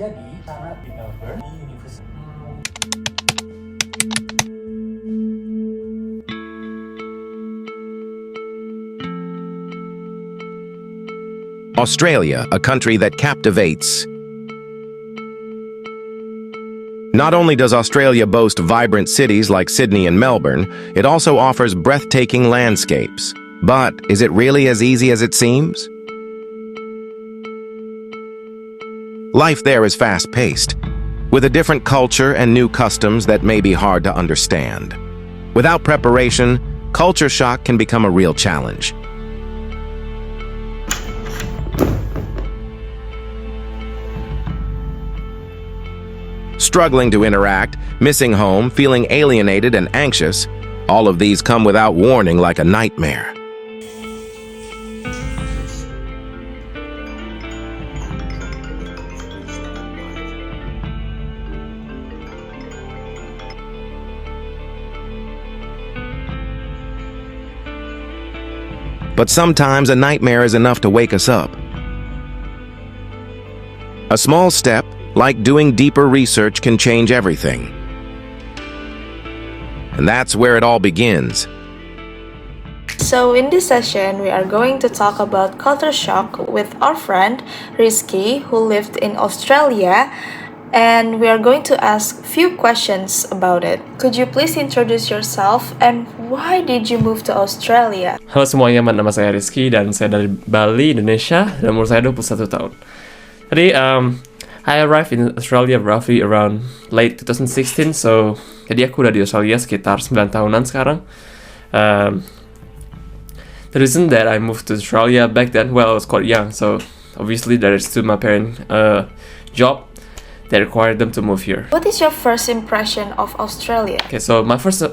Jadi cara di Melbourne di Universitas Australia, a country that captivates. Not only does Australia boast vibrant cities like Sydney and Melbourne, it also offers breathtaking landscapes. But is it really as easy as it seems? Life there is fast-paced, with a different culture and new customs that may be hard to understand. Without preparation, culture shock can become a real challenge. Struggling to interact, missing home, feeling alienated and anxious, all of these come without warning like a nightmare. But sometimes a nightmare is enough to wake us up. A small step, like doing deeper research, can change everything. And that's where it all begins. So in this session, we are going to talk about culture shock with our friend Rizky, who lived in Australia, and we are going to ask few questions about it. Could you please introduce yourself and why did you move to Australia? Halo semuanya, nama saya Rizky dan saya dari Bali, Indonesia, dan umur saya 21 tahun. Jadi, I arrived in Australia roughly around late 2016, so jadi aku udah di Australia sekitar 9 tahunan sekarang. The reason that I moved to Australia back then, well, I was quite young, so obviously there is still my parents' job that required them to move here. What is your first impression of Australia? Okay, so my first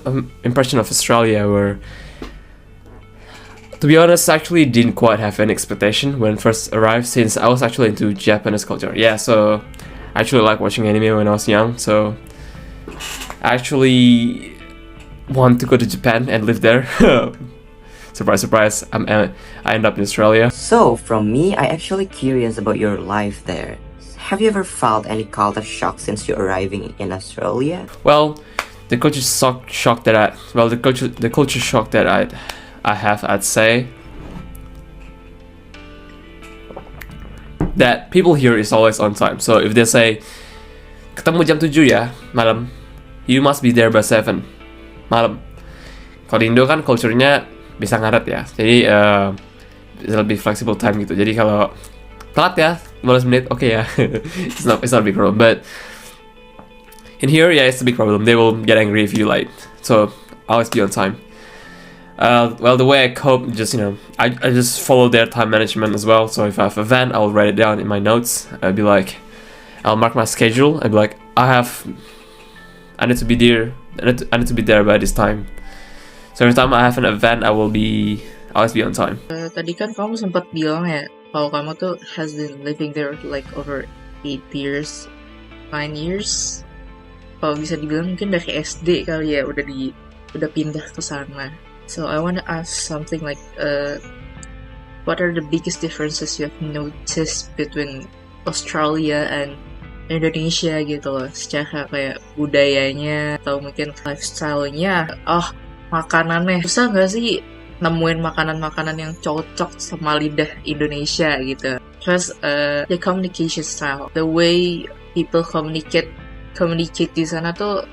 impression of Australia were, to be honest, I actually didn't quite have any expectation when first arrived, since I was actually into Japanese culture. Yeah, so I actually like watching anime when I was young, so I actually want to go to Japan and live there. Surprise, surprise, I end up in Australia. So, from me, I actually curious about your life there. Have you ever felt any culture shock since you arriving in Australia? Well, the culture shock that I have, I'd say that people here is always on time. So if they say ketemu jam 7 ya malam, you must be there by 7 malam. Kalau di Indo kan culture-nya bisa ngaret ya, jadi lebih flexible time gitu. Jadi kalau telat ya 15 menit, okay ya. it's not a big problem. But in here, yeah, it's a big problem. They will get angry if you late. So always be on time. Well, the way I cope, I just follow their time management as well. So if I have an event, I'll write it down in my notes. I'll mark my schedule. I'd be like, I need to be there. I need to be there by this time. So every time I have an event, always be on time. Tadi kan kamu sempat bilang ya, kalau kamu tuh has been living there like over 8 years, 9 years. Kalau bisa dibilang mungkin dari SD kali ya udah pindah ke sana. So I want to ask something like, what are the biggest differences you have noticed between Australia and Indonesia gitu loh, secara kayak budayanya atau mungkin lifestyle-nya, makanannya. Susah nggak sih nemuin makanan-makanan yang cocok sama lidah Indonesia gitu? Terus the communication style, the way people communicate di sana tuh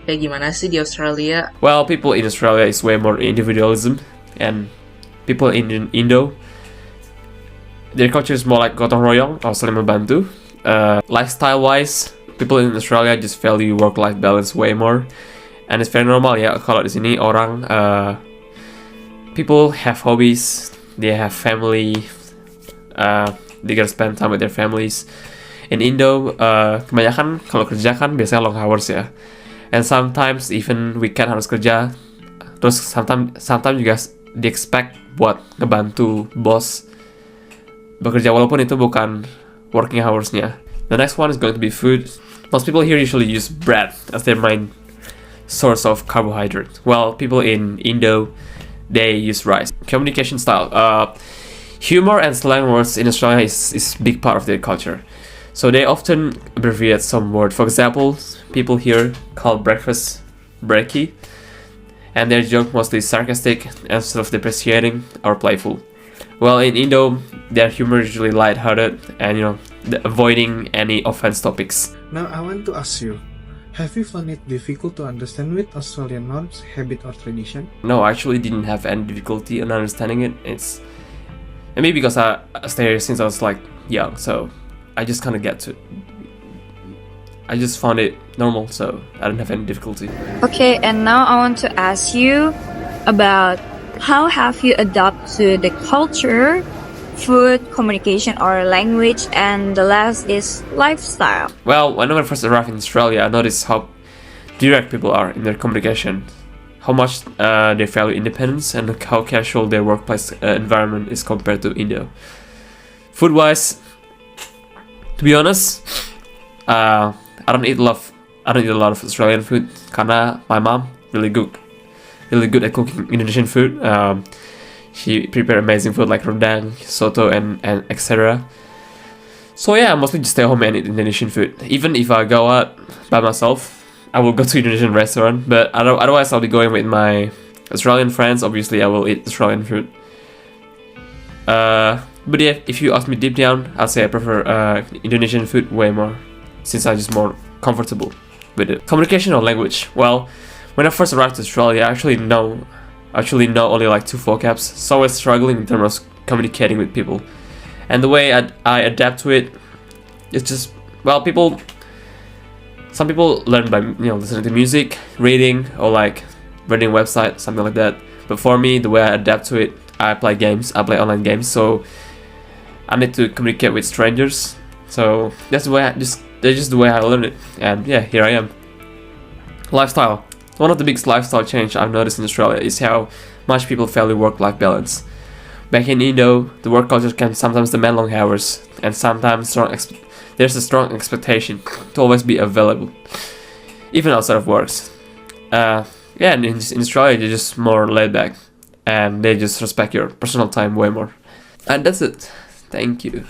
kayak gimana sih di Australia? Well, people in Australia is way more individualism, and people in Indo, their culture is more like gotong royong or saling membantu. Lifestyle-wise, people in Australia just value work-life balance way more, and it's very normal ya kalau di sini orang people have hobbies, they have family, they gotta spend time with their families. In Indo, kebanyakan kalau kerja kan biasanya long hours ya. And sometimes even weekend harus kerja. Terus sometimes juga di expect buat ngebantu bos bekerja walaupun itu bukan working hours-nya. The next one is going to be food. Most people here usually use bread as their main source of carbohydrate. Well, people in Indo, they use rice. Communication style. Humor and slang words in Australia is big part of their culture. So they often abbreviate some word. For example, people here call breakfast brekkie, and their joke mostly sarcastic instead of depreciating or playful. Well, in Indo, their humor is usually lighthearted and avoiding any offense topics. Now I want to ask you, have you found it difficult to understand with Australian norms, habit or tradition? No, I actually didn't have any difficulty in understanding it. It's maybe because I stayed here since I was like young, so I just kind of get to it. I just found it normal, so I didn't have any difficulty. Okay, and now I want to ask you about how have you adapted to the culture, food, communication or language, and the last is lifestyle. Well, when I first arrived in Australia, I noticed how direct people are in their communication, how much they value independence, and how casual their workplace environment is compared to Indo. Food-wise, to be honest, I don't eat a lot of Australian food. Karena my mom really good at cooking Indonesian food. She prepare amazing food like rendang, soto, and etc. So yeah, I mostly just stay home and eat Indonesian food. Even if I go out by myself, I will go to Indonesian restaurant. But otherwise, I'll be going with my Australian friends. Obviously, I will eat Australian food. But yeah, if you ask me deep down, I'll say I prefer Indonesian food way more, since I'm just more comfortable with it. Communication or language? Well, when I first arrived to Australia, I actually know only like 2 vocabs, so I was struggling in terms of communicating with people. And the way I adapt to it, it's just, well, some people learn by listening to music, reading, or like reading website, something like that. But for me, the way I adapt to it, I play online games, so I need to communicate with strangers. So that's just the way I learned it, and yeah, here I am. Lifestyle. One of the biggest lifestyle change I've noticed in Australia is how much people value work-life balance. Back in Indo, the work culture can sometimes demand long hours, and sometimes there's a strong expectation to always be available, even outside of works. And in Australia, they're just more laid back, and they just respect your personal time way more. And that's it. Thank you.